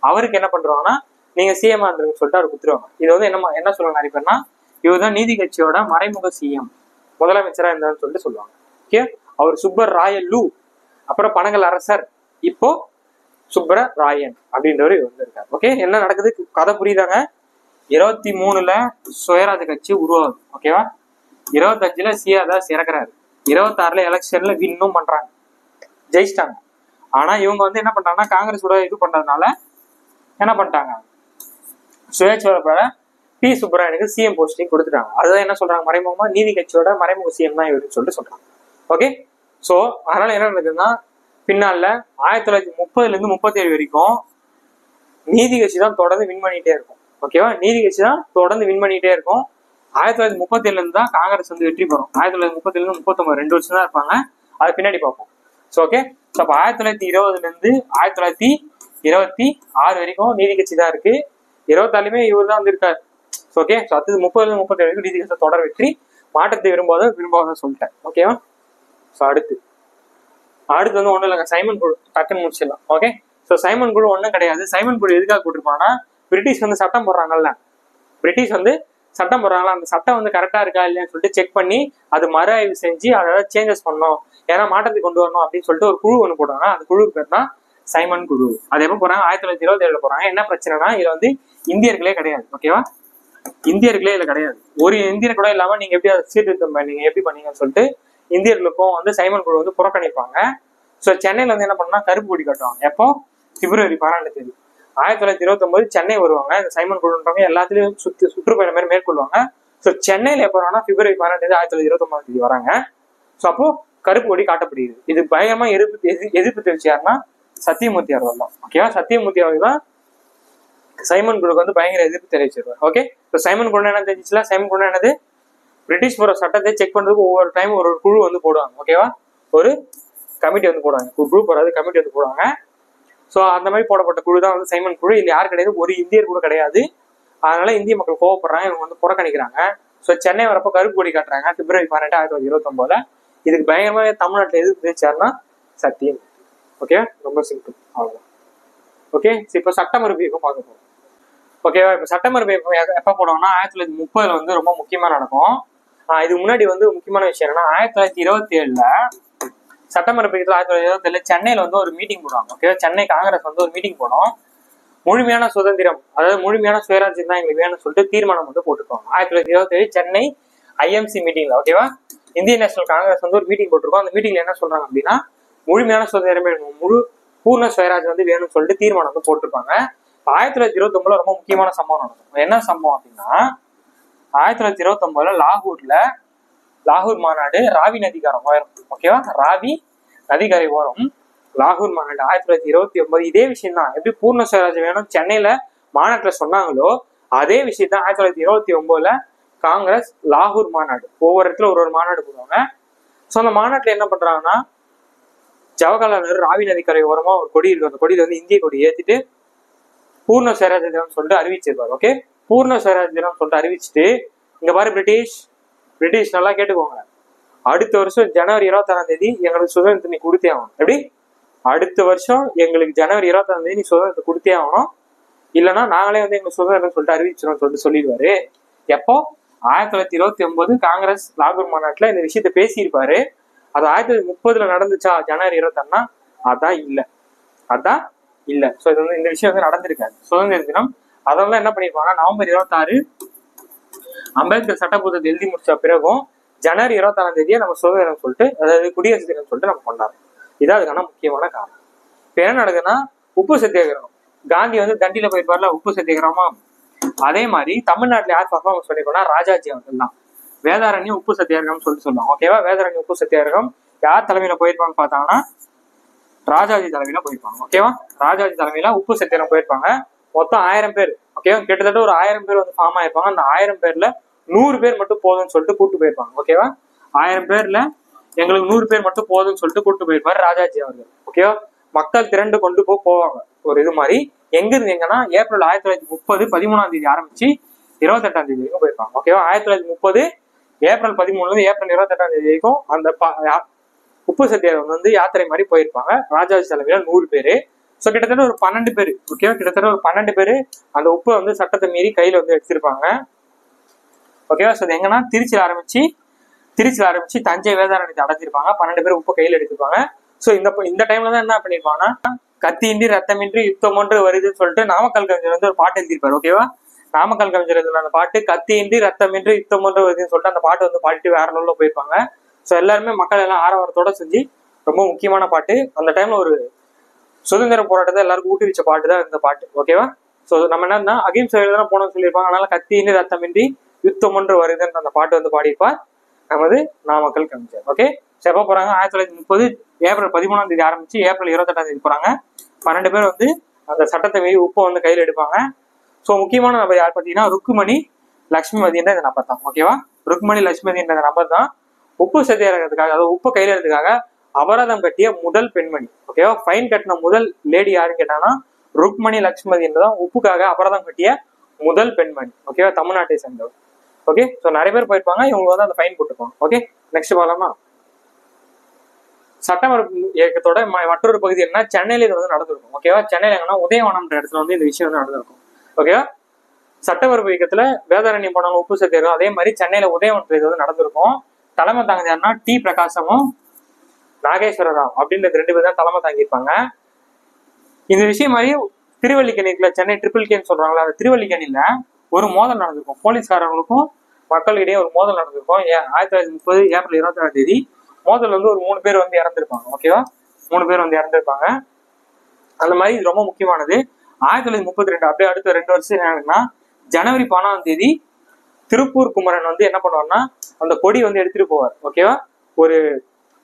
அவருக்கு என்ன பண்றாங்கன்னா, நீங்க சிஎம் இருந்துருன்னு சொல்லிட்டு அவர் குத்துருவாங்க. இது வந்து என்ன சொல்லுவாங்க நிறைய பேர்னா, இவர்தான் நீதி கட்சியோட மறைமுக சிஎம், முதலமைச்சரா இருந்தாருன்னு சொல்லிட்டு சொல்லுவாங்க. ஓகே, அவர் சுப்பர் ராயல்லு, அப்புறம் பனகல் அரசர், இப்போ சுப்பர ராயன் அப்படின்றவர் இவர் இருக்காரு. ஓகே, என்ன நடக்குது கதை புரியுதாங்க? 23 சுயராஜ்ய கட்சி உருவாகுது. ஓகேவா? 25 சிஆர் தாஸ் இறக்குறாரு. 26 எலெக்ஷன்ல வின்னும் பண்றாங்க, ஜெயிச்சிட்டாங்க. ஆனா இவங்க வந்து என்ன பண்றாங்கன்னா, காங்கிரஸோட இது பண்றதுனால என்ன பண்ணிட்டாங்க, சுயேட்சை பி சுப்பராயனுக்கு சிஎம் போஸ்டிங் கொடுத்துட்டாங்க. அதுதான் என்ன சொல்றாங்க, மறைமுகமா நீதி கட்சியோட மறைமுக சிஎம் தான் இவருன்னு சொல்லிட்டு சொல்றாங்க. ஓகே, சோ அதனால என்ன நடக்குதுன்னா, பின்னால 1930 இருந்து 37 வரைக்கும் நீதி கட்சி தான் தொடர்ந்து வின் பண்ணிட்டே இருக்கும். ஓகேவா? நீதி கட்சி தான் தொடர்ந்து வின் பண்ணிட்டே இருக்கும். 1937 இருந்து தான் காங்கிரஸ் வந்து வெற்றி பெறும். 1937 இருந்து 39 2 வருஷம் தான் இருப்பாங்க. அது பின்னாடி பார்ப்போம். ஸோ ஓகே, ஸோ அப்போ 1920 இருந்து 1926 வரைக்கும் நீதி கட்சி தான் இருக்கு. 26லயுமே இவர் தான் வந்திருக்காரு. ஓகே, ஸோ அது 30-37 வரைக்கும் நீதி கட்சி தொடர் வெற்றி. மாற்றத்தை விரும்பாத சொல்லிட்டேன். ஓகேவா? ஸோ அடுத்து வந்து ஒன்றும் இல்லைங்க, சைமன் குழு டக்குன்னு முடிச்சிடலாம். ஓகே, ஸோ சைமன் குழு ஒன்றும் கிடையாது. சைமன் குழு எதுக்காக போட்டிருப்பாங்கன்னா, பிரிட்டிஷ் வந்து சட்டம் போடுறாங்கல்ல, பிரிட்டிஷ் வந்து சட்டம் போடுறாங்களா, அந்த சட்டம் வந்து கரெக்டா இருக்கா இல்லையான்னு சொல்லிட்டு செக் பண்ணி அது மறு ஆய்வு செஞ்சு அதை சேஞ்சஸ் பண்ணணும், ஏன்னா மாற்றத்தை கொண்டு வரணும் அப்படின்னு சொல்லிட்டு ஒரு குழு ஒன்று போடுறாங்க. அந்த குழுவுக்கு பேர் தான் சைமன் குழு. அது எப்போ போறாங்க? 1927 போறாங்க. என்ன பிரச்சனைனா, இதுல வந்து இந்தியர்களே கிடையாது. ஓகேவா? இந்தியர்களே இதுல கிடையாது. ஒரு இந்தியர் கூட இல்லாம நீங்க எப்படி அதை சீர்திருத்தம் பண்ணீங்க, எப்படி பண்ணீங்கன்னு சொல்லிட்டு இந்தியர்களுக்கும் வந்து சைமன் குழு வந்து புறக்கணிப்பாங்க. ஸோ சென்னையில வந்து என்ன பண்ணா, கருப்பு கொடி காட்டுவாங்க. எப்போ? பிப்ரவரி 12 1929 சென்னை வருவாங்க. இந்த சைமன் குழுன்றவங்க எல்லாத்துலயும் சுற்றுப்பயணம் மாதிரி மேற்கொள்வாங்க. ஸோ சென்னையில எப்போ வராங்கன்னா, பிப்ரவரி 12 1929 வராங்க. ஸோ அப்போ கருப்பு கொடி காட்டப்படுகிறது. இது பயங்கரமா எதிர்ப்பு தெரிவிச்சாருன்னா சத்தியமூர்த்தி அவர்கள் தான். ஓகேவா? சத்தியமூர்த்தி அவர்கள் தான் சைமன் குழுக்கு வந்து பயங்கர எதிர்ப்பு தெரிவிச்சிருவார். ஓகே, இப்போ சைமன் குழு என்ன தெரிஞ்சுச்சுல, சைமன் குழு என்னது, பிரிட்டிஷ் போற சட்டத்தை செக் பண்றதுக்கு ஒவ்வொரு டைம் ஒரு குழு வந்து போடுவாங்க. ஓகேவா? ஒரு கமிட்டி வந்து போடுவாங்க, குரூப் வராது, கமிட்டி வந்து போடுவாங்க. ஸோ அந்த மாதிரி போடப்பட்ட குழு தான் வந்து சைமன் குழு. இது யார் கிடையாது, ஒரு இந்தியர் கூட கிடையாது. அதனால இந்திய மக்கள் கோவப்படுறாங்க, இவங்க வந்து புறக்கணிக்கிறாங்க. ஸோ சென்னை வரப்போ கருப்பு கொடி காட்டுறாங்க பிப்ரவரி 12 1929. இதுக்கு பயங்கரமாக தமிழ்நாட்டில் எதிர்ப்பு தெரிவிச்சாருன்னா சத்தியம். ஓகே, ரொம்ப சிம்பிள், அவ்வளோதான். ஓகே, இப்போ சட்ட மறுப்பு இயக்கம் பார்க்க போறோம். ஓகேவா? இப்போ சட்ட மறுப்பு இயக்கம் எப்போ போடுவாங்கன்னா 1930 வந்து ரொம்ப முக்கியமா நடக்கும். இதுக்கு முன்னாடி வந்து முக்கியமான விஷயம் என்னன்னா, 1927 சட்டமன்ற இயக்கத்தில் 1927 சென்னையில வந்து ஒரு மீட்டிங் போடுவாங்க. ஓகே, சென்னை காங்கிரஸ் வந்து ஒரு மீட்டிங் போனோம். முழுமையான சுதந்திரம், அதாவது முழுமையான சுயராஜ்யம் தான் எங்களுக்கு வேணும்னு சொல்லிட்டு தீர்மானம் வந்து போட்டுருக்கோம். 1927 சென்னை IMC மீட்டிங்ல. ஓகேவா? இந்தியன் நேஷனல் காங்கிரஸ் வந்து ஒரு மீட்டிங் போட்டிருக்கோம். அந்த மீட்டிங்ல என்ன சொல்றாங்க அப்படின்னா, முழுமையான சுதந்திரம் வேணும், பூர்ண சுயராஜ்யம் வந்து வேணும்னு சொல்லிட்டு தீர்மானம் வந்து போட்டிருப்பாங்க. 1929 ரொம்ப முக்கியமான சம்பவம் நடக்கும். என்ன சம்பவம் அப்படின்னா, 1929 லாகூர் மாநாடு, ராவி நதிக்கரை ஓரம். ஓகேவா? ராவி நதிக்கரை ஓரம் லாகூர் மாநாடு 1929. இதே விஷயம் தான், எப்படி பூர்ண சுயராஜ்யம் வேணும் சென்னையில மாநாட்டில் சொன்னாங்களோ அதே விஷயம் தான் 1929 காங்கிரஸ் லாகூர் மாநாடு. ஒவ்வொரு இடத்துல ஒரு மாநாடு போடுவாங்க. ஸோ அந்த மாநாட்டில் என்ன பண்றாங்கன்னா, ஜவஹர்லால் நேரு ராவி நதிக்கரை ஓரமா ஒரு கொடி இருக்கு, அந்த கொடியில வந்து இந்திய கொடி ஏற்றிட்டு பூர்ண சுயராஜ்ய தினம் சொல்லிட்டு அறிவிச்சிருப்பாரு. ஓகே, பூர்ண சுயராஜ்ய தினம் சொல்லிட்டு அறிவிச்சுட்டு, இங்க பாரு பிரிட்டிஷ் நல்லா கேட்டுக்கோங்க, அடுத்த வருஷம் ஜனவரி 26 எங்களுக்கு சுதந்திரத்தை நீ கொடுத்தே ஆகணும். எப்படி? அடுத்த வருஷம் எங்களுக்கு ஜனவரி 26 நீ சுதந்திரத்தை கொடுத்தே ஆகணும், இல்லைன்னா நாங்களே வந்து எங்களுக்கு சுதந்திரம் சொல்லிட்டு அறிவிச்சிடும் சொல்லிடுவாரு. எப்போ? 1929 காங்கிரஸ் லாகூர் மாநாட்டுல இந்த விஷயத்த பேசியிருப்பாரு. அது 1930 நடந்துச்சா ஜனவரி 26? அதான் இல்ல. ஸோ இது வந்து இந்த விஷயம் வந்து நடந்திருக்காது. சுதந்திர தினம் அதெல்லாம் என்ன பண்ணிருப்பாங்கன்னா, நவம்பர் 26 அம்பேத்கர் சட்டபூதத்தை எழுதி முடிச்ச பிறகும் ஜனவரி 26 நம்ம சுதந்திரம் சொல்லிட்டு, அதாவது குடியரசு தினம் சொல்லிட்டு நம்ம கொண்டாடுறோம். இதான் அதுக்கான முக்கியமான காரணம். இப்ப என்ன நடக்குதுன்னா, உப்பு சத்தியாகிரகம், காந்தி வந்து தண்டியில போயிருப்பார்ல, உப்பு சத்தியாகிரகமா, அதே மாதிரி தமிழ்நாட்டுல யார் பர்ஃபார்மன்ஸ் பண்ணிருக்கோம்னா ராஜாஜி அவர்கள் தான். வேதாரண்யம் உப்பு சத்தியாகிரகம் சொல்லிட்டு சொல்லுவாங்க. ஓகேவா? வேதாரண்யம் உப்பு சத்தியாகிரகம் யார் தலைமையில போயிருப்பாங்க பார்த்தாங்கன்னா, ராஜாஜி தலைமையில போயிருப்பாங்க. ஓகேவா? ராஜாஜி தலைமையில உப்பு சத்தியாகிரகம் போயிருப்பாங்க. மொத்தம் 1000 பேர். ஓகேவா? கிட்டத்தட்ட ஒரு 1000 பேர் வந்து ஃபார்ம் ஆயிருப்பாங்க. அந்த 1000 பேர்ல 100 பேர் மட்டும் போதும்னு சொல்லிட்டு கூட்டு போயிருப்பாங்க. ஓகேவா? 1000 பேர்ல எங்களுக்கு 100 பேர் மட்டும் போதும்னு சொல்லிட்டு கூட்டு போயிருப்பாரு ராஜாஜி அவர்கள். ஓகேவா? மக்கள் திரண்டு கொண்டு போவாங்க ஒரு இது மாதிரி. எங்க இருந்து எங்கன்னா, ஏப்ரல் 1930 13 ஆரம்பிச்சு 28 வரைக்கும் போயிருப்பாங்க. ஓகேவா? 1930 ஏப்ரல் 13 ஏப்ரல் 28 வரைக்கும் அந்த உப்பு சத்தியாகிரகம் வந்து யாத்திரை மாதிரி போயிருப்பாங்க. ராஜாஜி தலைமையில 100 பேரு. ஸோ கிட்டத்தட்ட ஒரு 12 பேர். ஓகேவா? கிட்டத்தட்ட ஒரு 12 பேர் அந்த உப்பை வந்து சட்டத்தை மீறி கையில வந்து எடுத்திருப்பாங்க. ஓகேவா? ஸோ எங்கன்னா திருச்சியில் ஆரம்பிச்சு தஞ்சை வேதாரண்யத்தை அடைஞ்சிருப்பாங்க. 12 பேர் உப்பு கையில் எடுத்திருப்பாங்க. ஸோ இந்த டைம்ல தான் என்ன பண்ணிருப்பாங்கன்னா, கத்தியின்றி ரத்தமின்றி யுத்தம் ஒன்று வருதுன்னு சொல்லிட்டு நாமக்கல் கவிஞர் வந்து ஒரு பாட்டு எழுதியிருப்பாரு. ஓகேவா? நாமக்கல் கவிஞர் அந்த பாட்டு கத்தியின்றி ரத்தமின்றி யுத்தம் ஒன்று வருதுன்னு சொல்லிட்டு அந்த பாட்டு வந்து பாடிட்டு வேற லெவலில் போயிருப்பாங்க. ஸோ எல்லாருமே மக்கள் எல்லாம் ஆரவாரத்தோட செஞ்சு ரொம்ப முக்கியமான பாட்டு. அந்த டைம்ல ஒரு சுதந்திர போராட்டத்தை எல்லாருக்கும் ஊட்டுவிச்ச பாட்டு தான் இந்த பாட்டு. ஓகேவா? ஸோ நம்ம என்னன்னா, அகிம்சை தான் போனோம்னு சொல்லியிருப்பாங்க. அதனால கத்தியின்றி ரத்தமின்றி யுத்தம் ஒன்று வருதுன்ற அந்த பாட்டு வந்து பாடியிருப்பார் நமது நாமக்கல் கவிஞர். ஓகே, எப்போ போறாங்க? 1930 ஏப்ரல் 13 ஆரம்பிச்சு ஏப்ரல் 28 போறாங்க. 12 பேர் வந்து அந்த சட்டத்தை மீறி உப்பை வந்து கையில் எடுப்பாங்க. ஸோ முக்கியமான நபர் யார் பார்த்தீங்கன்னா, ருக்குமணி லட்சுமிபதின்ற இந்த நபர் தான். ஓகேவா? ருக்குமணி லட்சுமிபதின்ற நபர் தான் உப்பு சத்தியாகிரகத்துக்காக, அதாவது உப்பு கையில் எடுத்துக்காக அபராதம் கட்டிய முதல் பெண்மணி. ஓகேவா? ஃபைன் கட்டின முதல் லேடி யாருன்னு கேட்டாங்கன்னா ருக்மணி லட்சுமிபதி தான் உப்புக்காக அபராதம் கட்டிய முதல் பெண்மணி. ஓகேவா, தமிழ்நாட்டை சேர்ந்தவர். ஓகே, ஸோ நிறைய பேர் போயிருப்பாங்க, இவங்க வந்து அந்த ஃபைன் போட்டுருப்பாங்க. ஓகே, நெக்ஸ்ட் பார்க்கலாமா? சட்டமறுப்பு இயக்கத்தோட மற்றொரு பகுதி என்ன, சென்னையில இது வந்து நடந்திருக்கும். ஓகேவா, சென்னையில எங்கன்னா உதயவனம்ன்ற இடத்துல வந்து இந்த விஷயம் வந்து நடந்திருக்கும். ஓகேவா, சட்டமறுப்பு இயக்கத்துல வேதாரண்யம் போனாங்க, உப்பு சத்தியாகிரகம், அதே மாதிரி சென்னையில உதயவனத்துல இது வந்து நடந்திருக்கும். தலைமை தாங்கினது யாருன்னா டி பிரகாசமும் நாகேஸ்வர ராவ் அப்படின்றது 2 பேர் தான் தலைமை தாங்கியிருப்பாங்க. இந்த விஷயம் மாதிரி திருவல்லிக்கணிக்குள்ள சென்னை ட்ரிபிள் கேன்னு சொல்றாங்களா, அந்த திருவல்லிக்கணியில ஒரு மோதல் நடந்திருக்கும். போலீஸ்காரங்களுக்கும் மக்களிடையே ஒரு மோதல் நடந்திருக்கும். 1930 ஏப்ரல் 27 மோதல் வந்து ஒரு 3 பேர் வந்து இறந்திருப்பாங்க. ஓகேவா, 3 பேர் வந்து இறந்திருப்பாங்க. அந்த மாதிரி இது ரொம்ப முக்கியமானது. 1932 அப்படியே அடுத்த 2 வருஷம் என்னன்னா, ஜனவரி 11 திருப்பூர் குமரன் வந்து என்ன பண்ணுவார்னா அந்த கொடி வந்து எடுத்துட்டு போவார். ஓகேவா, ஒரு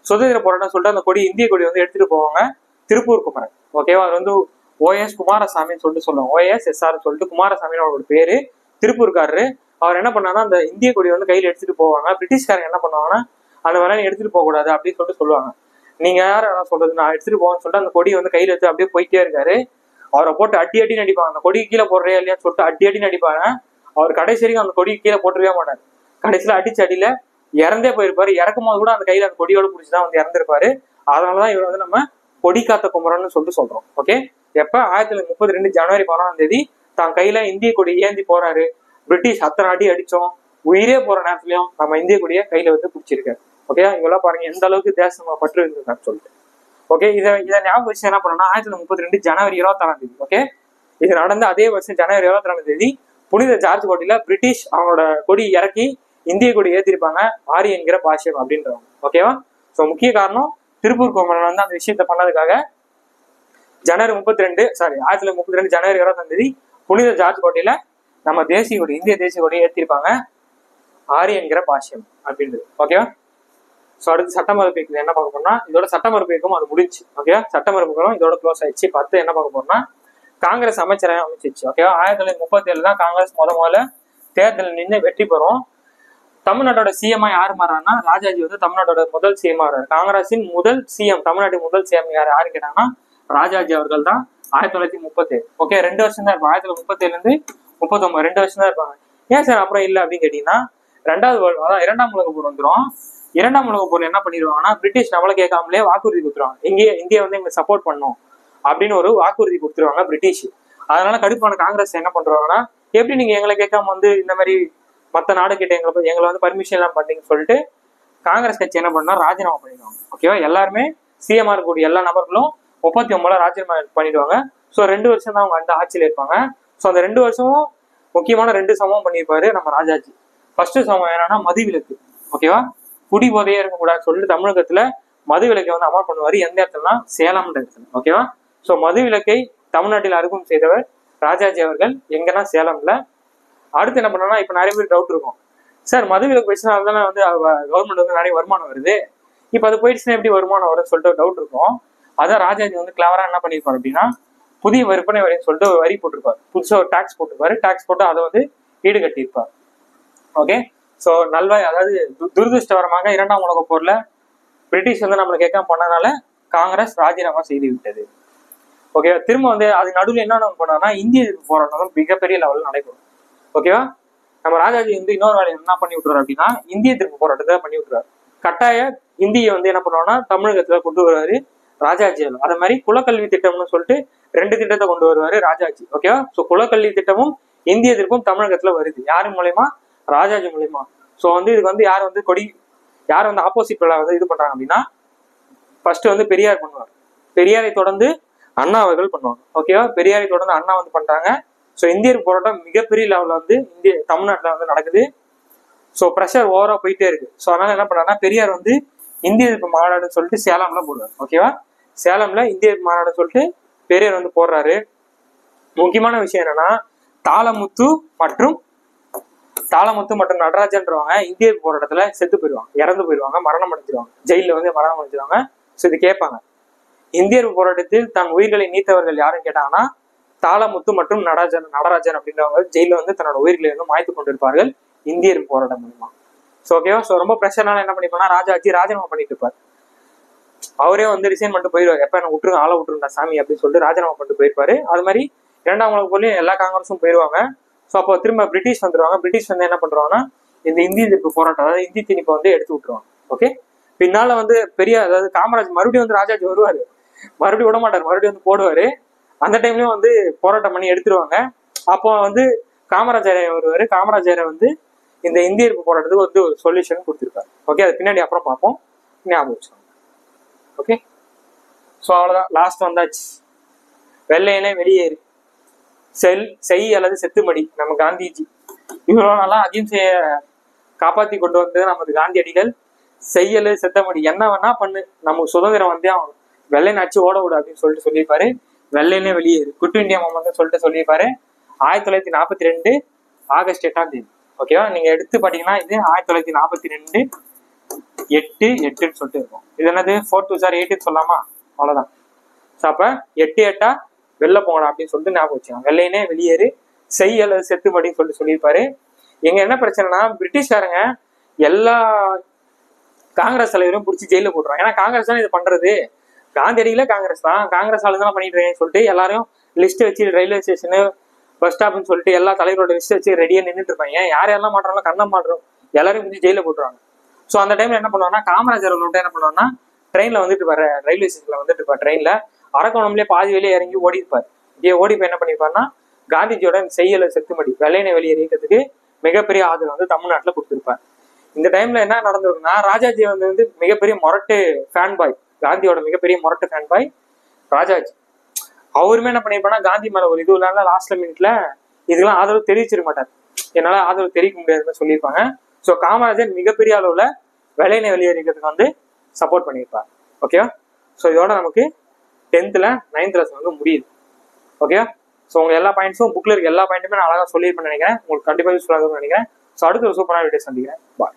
சுதந்திர போராட்டம் சொல்லிட்டு அந்த கொடி, இந்திய கொடி வந்து எடுத்துட்டு போவாங்க திருப்பூர் குமரன். ஓகேவா, அது வந்து OS குமாரசாமின்னு சொல்லிட்டு சொல்லுவாங்க. OSSR சொல்லிட்டு குமாரசாமின்னு அவரோட பேரு, திருப்பூர்காரரு. அவர் என்ன பண்ணாங்கன்னா அந்த இந்திய கொடி வந்து கையில எடுத்துட்டு போவாங்க. பிரிட்டிஷ்காரங்க என்ன பண்ணுவாங்கன்னா அந்த வேலை எடுத்துட்டு போக கூடாது அப்படின்னு சொல்லிட்டு சொல்லுவாங்க. நீங்க யார் சொல்றது, நான் எடுத்துட்டு போவேன்னு சொல்லிட்டு அந்த கொடி வந்து கையில எடுத்து அப்படியே போயிட்டே இருக்காரு. அவரை போட்டு அடி அடி நடிப்பாங்க. அந்த கொடி கீழே போடுறே இல்லையான்னு சொல்லிட்டு அடி அடி நடிப்பாங்க. அவர் கடைசி வரைக்கும் அந்த கொடி கீழே போட்டுருவே மாட்டாரு. கடைசியில அடிச்சு அடியில இறந்தே போயிருப்பாரு. இறக்கும் போது கூட அந்த கையில அந்த கொடியோட பிடிச்சிதான் வந்து இறந்திருப்பாரு. அதனாலதான் இவர் வந்து நம்ம கொடி காத்த குமரன்னு சொல்லிட்டு சொல்றோம். ஓகே, எப்ப 1932 ஜனவரி 11 தான் கையில இந்திய கொடி ஏந்தி போறாரு. பிரிட்டிஷ் அத்தனை அடி அடிச்சோம், உயிரே போற நேரத்துலயும் நம்ம இந்திய கொடியை கையில வந்து பிடிச்சிருக்காரு. ஓகே, இவெல்லாம் பாருங்க எந்த அளவுக்கு தேசம் பற்று இருந்திருக்கான்னு சொல்லிட்டு. ஓகே, இதை ஞாபகம் வச்சு என்ன பண்ணா 1932 ஜனவரி 26 ஓகே, இது நடந்த அதே வருஷம் ஜனவரி 22 புனித ஜார்ஜ் கோட்டையில பிரிட்டிஷ் அவங்களோட கொடி இறக்கி இந்திய கொடி ஏற்றிருப்பாங்க, ஆரி என்கிற பாஷ்யம் அப்படின்றவங்க. ஓகேவா, ஸோ முக்கிய காரணம் திருப்பூர் குமரன் வந்து அந்த விஷயத்த பண்ணதுக்காக ஜனவரி 1932 ஜனவரி 22 புனித ஜார்ஜ் கோட்டையில நம்ம தேசிய கொடி, இந்திய தேசிய கொடியை ஏற்றிருப்பாங்க, ஆரி என்கிற பாஷ்யம் அப்படின்றது. ஓகேவா, ஸோ அடுத்து சட்டமறுப்பு இயக்கம் என்ன பார்க்க போறோம்னா, இதோட சட்டமறுப்பு இயக்கம் அது முடிஞ்சு. ஓகேவா, சட்டமறுப்புகளும் இதோட க்ளோஸ் ஆயிடுச்சு. 10 என்ன பார்க்க போறோம்னா, காங்கிரஸ் அமைச்சரவை அமைச்சிச்சு. ஓகேவா, 1937 தான் காங்கிரஸ் முதல்ல தேர்தல் நின்று வெற்றி பெறும். தமிழ்நாட்டோட சிஎம்ஆ யாரு மாறான்னா, ராஜாஜி வந்து தமிழ்நாட்டோட முதல் சிஎம் ஆகிறார். காங்கிரஸின் முதல் சிஎம், தமிழ்நாட்டின் முதல் சிஎம் யாரு கேட்டாங்கன்னா ராஜாஜி அவர்கள் தான். 1937 ஓகே, 2 வருஷம் தான் இருப்பாங்க. 1937 இருந்து 39 2 வருஷம் தான் இருப்பாங்க. ஏன் சார் அப்புறம் இல்லை அப்படின்னு கேட்டீங்கன்னா, இரண்டாம் உலக போர் வந்துடும். இரண்டாம் உலக போர்ல என்ன பண்ணிடுவாங்கன்னா, பிரிட்டிஷ் நம்மளை கேட்காமலே வாக்குறுதி கொடுத்துருவாங்க, இந்தியா வந்து எங்களுக்கு சப்போர்ட் பண்ணும் அப்படின்னு ஒரு வாக்குறுதி கொடுத்துருவாங்க பிரிட்டிஷ். அதனால கடுப்பான காங்கிரஸ் என்ன பண்றாங்கன்னா, எப்படி நீங்க எங்களை கேட்காம வந்து இந்த மாதிரி மற்ற நாடு கிட்ட எங்களை வந்து பர்மிஷன் எல்லாம் பண்ணீங்கன்னு சொல்லிட்டு காங்கிரஸ் கட்சி என்ன பண்ணா ராஜினாமா பண்ணிடுவாங்க. ஓகேவா, எல்லாருமே சிஎம் இருக்கக்கூடிய எல்லா நபர்களும் 39 ராஜினாமா பண்ணிடுவாங்க. ஸோ 2 வருஷம் தான் அவங்க அந்த ஆட்சியில இருப்பாங்க. ஸோ அந்த 2 வருஷமும் முக்கியமான 2 சம்பவம் பண்ணியிருப்பாரு நம்ம ராஜாஜி. ஃபர்ஸ்ட் சம்பவம் என்னன்னா மதுவிலக்கு. ஓகேவா, குடி போதையே இருக்கக்கூடாதுன்னு சொல்லிட்டு தமிழகத்துல மதுவிலக்கை வந்து அமல் பண்ணுவாரு. எந்த இடத்துலனா சேலம்ன்ற இடத்துல. ஓகேவா, ஸோ மதுவிலக்கை தமிழ்நாட்டில் அறிமுகம் செய்தவர் ராஜாஜி அவர்கள். எங்கன்னா சேலம்ல. அடுத்து என்ன பண்ணோம்னா, இப்ப நிறைய பேர் டவுட் இருக்கும், சார் மதுவிலக்கு போயிடுச்சுன்னா வந்து கவர்மெண்ட் வந்து நிறைய வருமானம் வருது, இப்ப அது போயிடுச்சுன்னா எப்படி வருமானம் வரும்னு சொல்லிட்டு டவுட் இருக்கும். அதான் ராஜாஜி வந்து கிளவரா என்ன பண்ணிருப்பாரு அப்படின்னா, புதிய விற்பனை வரின்னு சொல்லிட்டு ஒரு வரி போட்டிருப்பாரு. புதுசா ஒரு டாக்ஸ் போட்டிருப்பாரு. டாக்ஸ் போட்டு அதை வந்து ஈடு கட்டியிருப்பார். ஓகே, ஸோ அதாவது துரதிருஷ்டவரமாக இரண்டாம் உலக போர்ல பிரிட்டிஷ் வந்து நம்மளை கேட்காம பண்ணனால காங்கிரஸ் ராஜினாமா செய்து விட்டது. ஓகே, திரும்ப வந்து அது நடுவில் என்ன பண்ணாங்கன்னா, இந்திய எதிர்ப்பு போராட்டம் மிகப்பெரிய லெவலில் நடைபெறும். ஓகேவா, நம்ம ராஜாஜி வந்து இன்னொரு வேலையை என்ன பண்ணி விட்டுறாரு அப்படின்னா, இந்திய எதிர்ப்பு போராட்டத்தை பண்ணி விட்டுறாரு. கட்டாய இந்தியை வந்து என்ன பண்ணுவாங்கன்னா தமிழகத்துல கொண்டு வருவாரு ராஜாஜி. அதே மாதிரி குலக்கல்வி திட்டம்னு சொல்லிட்டு 2 திட்டத்தை கொண்டு வருவாரு ராஜாஜி. ஓகேவா, ஸோ குலக்கல்வி திட்டமும் இந்திய எதிர்ப்பும் தமிழகத்துல வருது. யாரு மூலயமா? ராஜாஜி மூலயமா. ஸோ வந்து இதுக்கு வந்து யார் வந்து ஆப்போசிட் வந்து இது பண்றாங்க அப்படின்னா, ஃபர்ஸ்ட் வந்து பெரியார் பண்ணுவார். பெரியாரை தொடர்ந்து அண்ணா அவர்கள் பண்ணுவாங்க. ஓகேவா, பெரியாரை தொடர்ந்து அண்ணா வந்து பண்றாங்க. ஸோ இந்திய போராட்டம் மிகப்பெரிய லெவலில் வந்து தமிழ்நாட்டில் வந்து நடக்குது. ஸோ ப்ரெஷர் ஓவரா போயிட்டே இருக்கு. ஸோ அதனால என்ன பண்ணாங்கன்னா, பெரியார் வந்து இந்திய எதிர்ப்பு மாநாடுன்னு சொல்லிட்டு சேலம்ல போடுவார். ஓகேவா, சேலம்ல இந்திய எதிர்ப்பு மாநாடுன்னு சொல்லிட்டு பெரியார் வந்து போடுறாரு. முக்கியமான விஷயம் என்னன்னா, தாளமுத்து மற்றும் நடராஜன்றவங்க இந்திய போராட்டத்துல செத்து போயிடுவாங்க, இறந்து போயிடுவாங்க, மரணம் அடைஞ்சிருவாங்க, ஜெயில வந்து மரணம் அடைஞ்சிருவாங்க. ஸோ இது கேட்பாங்க, இந்தியர் போராட்டத்தில் தன் உயிர்களை நீத்தவர்கள் யாருன்னு கேட்டாங்கன்னா, தாளமுத்து மற்றும் நடராஜன் அப்படின்றவங்க ஜெயில வந்து தன்னோட உயிர்களை வந்து மாய்த்து கொண்டிருப்பார்கள் இந்தியர் போராட்டம் மூலமா. ஸோ ஓகேவா, ஸோ ரொம்ப ப்ரெஷர்னால என்ன பண்ணிப்பாங்கன்னா, ராஜாஜி ராஜினாமா பண்ணிட்டு இருப்பார். அவரே வந்து ரிசைன் பண்ணிட்டு போயிடுவார். எப்ப என்ன விட்டுருங்க, ஆளை விட்டுருங்க சாமி அப்படின்னு சொல்லிட்டு ராஜினாமா பண்ணிட்டு போயிருப்பாரு. அது மாதிரி இரண்டாம் உலக போர்லயும் எல்லா காங்கிரஸும் போயிடுவாங்க. ஸோ அப்போ திரும்ப பிரிட்டிஷ் வந்துடுவாங்க. பிரிட்டிஷ் வந்து என்ன பண்றாங்கன்னா இந்த இந்தி எதிர்ப்பு போராட்டம், அதாவது இந்தி திணிப்பை வந்து எடுத்து விட்டுருவாங்க. ஓகே, பின்னால வந்து பெரிய, அதாவது காமராஜ் மறுபடியும் வந்து ராஜாஜி வருவாரு, மறுபடியும் விட மாட்டார், மறுபடியும் வந்து போடுவாரு. அந்த டைம்லயும் வந்து போராட்டம் பண்ணி எடுத்துருவாங்க. அப்போ வந்து காமராஜர் வருவாரு. காமராஜரை வந்து இந்த இந்திய எதிர்ப்பு போராட்டத்துக்கு வந்து ஒரு சொல்யூஷன் கொடுத்துருக்காரு. ஓகே, அது பின்னாடி அப்புறம் பார்ப்போம், ஞாபகம் வச்சுக்கோங்க. ஓகே, ஸோ அவ்வளோதான், லாஸ்ட் வந்தாச்சு. வெள்ளையனே வெளியேறு, செய் அல்லது செத்துமடி. நம்ம காந்திஜி இவ்வளோ நாளா அகிம்சையை காப்பாற்றி கொண்டு வந்து நமது காந்தியடிகள் செய் அல்லது செத்தமடி, என்ன வேணா பண்ணு, நமக்கு சுதந்திரம் வந்தே ஆகணும், வெள்ளையனை அச்சு ஓட விடு அப்படின்னு சொல்லிட்டு சொல்லியிருப்பாரு. வெள்ளையனே வெளியேறு, குட் இந்தியா மூமெண்ட் சொல்லிட்டு சொல்லியிருப்பாரு. 1942 ஆகஸ்ட் 8ஆம் தேதி. ஓகேவா, நீங்க எடுத்து பாத்தீங்கன்னா இது 1942 8/8 சொல்லிட்டு இருக்கும். இது என்னது 4 2 8 சொல்லாமா, அவ்வளவுதான். அப்ப 8/8 வெளில போகலாம் அப்படின்னு சொல்லிட்டு ஞாபகம் வச்சுக்கோங்க. வெள்ளையனே வெளியேறு, செய் அல்லது செத்துமடின்னு சொல்லிட்டு சொல்லியிருப்பாரு. எங்க என்ன பிரச்சனைனா, பிரிட்டிஷ்காரங்க எல்லா காங்கிரஸ் தலைவரும் பிடிச்சி ஜெயில போட்டுருவாங்க. ஏன்னா காங்கிரஸ் தான் இது பண்றது, காந்தியடிகளே காங்கிரஸ் தான், காங்கிரஸ் ஆளுதான் பண்ணிட்டு இருக்கேன்னு சொல்லிட்டு எல்லாரும் லிஸ்ட் வச்சு ரயில்வே ஸ்டேஷனு பஸ் ஸ்டாப்னு சொல்லிட்டு எல்லா தலைவரோட லிஸ்ட் வச்சு ரெடியா நின்றுட்டு இருப்பாங்க. யார் யாரெல்லாம் மாட்டுறாங்களோ கண்ணம் மாட்டுறோம் எல்லாரும் வந்து ஜெயில போட்டுருவாங்க. ஸோ அந்த டைம்ல என்ன பண்ணுவாங்கன்னா, காமராஜர் அவர்கள்ட்ட என்ன பண்ணுவாங்கன்னா, ட்ரெயின்ல வந்துட்டு வர ரயில்வே ஸ்டேஷன்ல வந்துட்டு இருப்பார். ட்ரெயின்ல அரக்கோணம்லேயே பாதி வெளியே இறங்கி ஓடி இருப்பார். இங்கே ஓடி போய் என்ன பண்ணிருப்பாருன்னா, காந்திஜியோட செய்யல செத்துமடி வெள்ளையனை வெளியேறு இயக்கத்துக்கு மிகப்பெரிய ஆதரவு வந்து தமிழ்நாட்டில் கொடுத்திருப்பார். இந்த டைம்ல என்ன நடந்திருக்குன்னா, ராஜாஜி வந்து மிகப்பெரிய மொரட்டு ஃபேன் பாய், காந்தியோட மிகப்பெரிய மொரட்டு ஃபேன் பாய் ராஜாஜி. அவருமே என்ன பண்ணிருப்பாருன்னா, காந்தி மேல ஒரு இது இல்லாம லாஸ்ட்ல மினிட்ல இதுக்கெல்லாம் ஆதரவு தெரிவிச்சிருக்க மாட்டார், என்னால ஆதரவு தெரிவிக்க முடியாதுன்னு சொல்லியிருப்பாங்க. ஸோ காமராஜர் மிகப்பெரிய அளவுல வெள்ளையனை வெளியேறிக்கிறதுக்கு வந்து சப்போர்ட் பண்ணியிருப்பார். ஓகேவா, ஸோ இதோட நமக்கு 10th 9th லெசன் வந்து முடியுது. ஓகேவா, ஸோ உங்க எல்லா பாயிண்ட்ஸும் புக்ல இருக்க எல்லா பாயிண்ட்டுமே நான் அழகா சொல்லியிருப்பேன்னு நினைக்கிறேன். உங்களுக்கு கண்டிப்பாக யூஸ்ஃபுல்லாக இருக்கும்னு நினைக்கிறேன். ஸோ அடுத்த ஒரு சூப்பரான வீடியோ சந்திக்கிறேன். பாய்.